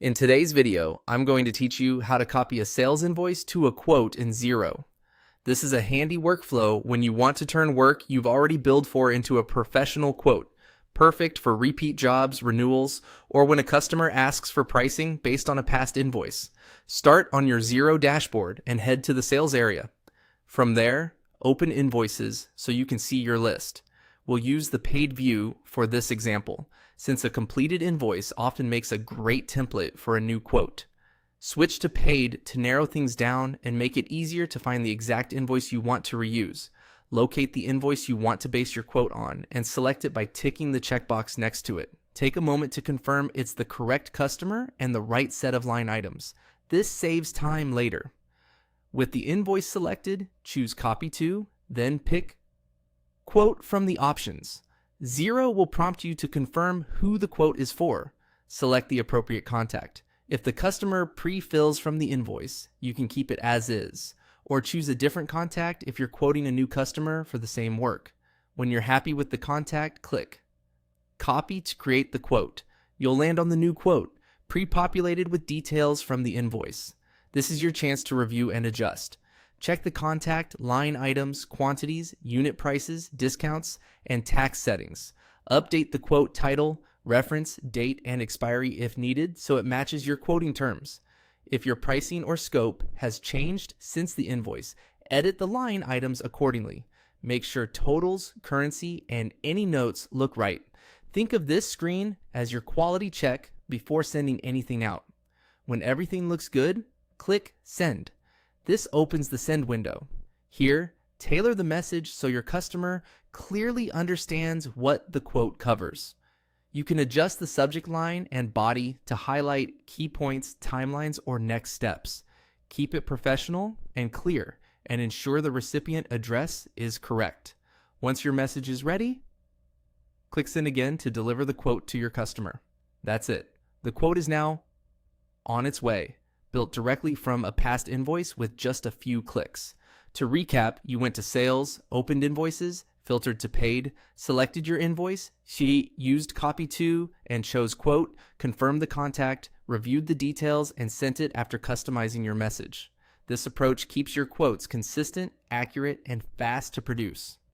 In today's video, I'm going to teach you how to copy a sales invoice to a quote in Xero. This is a handy workflow when you want to turn work you've already billed for into a professional quote, perfect for repeat jobs, renewals, or when a customer asks for pricing based on a past invoice. Start on your Xero dashboard and head to the sales area. From there, open invoices so you can see your list. We'll use the paid view for this example, since a completed invoice often makes a great template for a new quote. Switch to paid to narrow things down and make it easier to find the exact invoice you want to reuse. Locate the invoice you want to base your quote on and select it by ticking the checkbox next to it. Take a moment to confirm it's the correct customer and the right set of line items. This saves time later. With the invoice selected, choose Copy To, then pick Quote from the options. Xero will prompt you to confirm who the quote is for. Select the appropriate contact. If the customer pre-fills from the invoice, you can keep it as is, or choose a different contact if you're quoting a new customer for the same work. When you're happy with the contact, click Copy to create the quote. You'll land on the new quote, pre-populated with details from the invoice. This is your chance to review and adjust. Check the contact, line items, quantities, unit prices, discounts, and tax settings. Update the quote title, reference, date, and expiry if needed so it matches your quoting terms. If your pricing or scope has changed since the invoice, edit the line items accordingly. Make sure totals, currency, and any notes look right. Think of this screen as your quality check before sending anything out. When everything looks good, click Send. This opens the send window. Here, tailor the message so your customer clearly understands what the quote covers. You can adjust the subject line and body to highlight key points, timelines, or next steps. Keep it professional and clear, and ensure the recipient address is correct. Once your message is ready, click Send again to deliver the quote to your customer. That's it. The quote is now on its way, built directly from a past invoice with just a few clicks. To recap, you went to Sales, opened invoices, filtered to Paid, selected your invoice, she used Copy To and chose Quote, confirmed the contact, reviewed the details, and sent it after customizing your message. This approach keeps your quotes consistent, accurate, and fast to produce.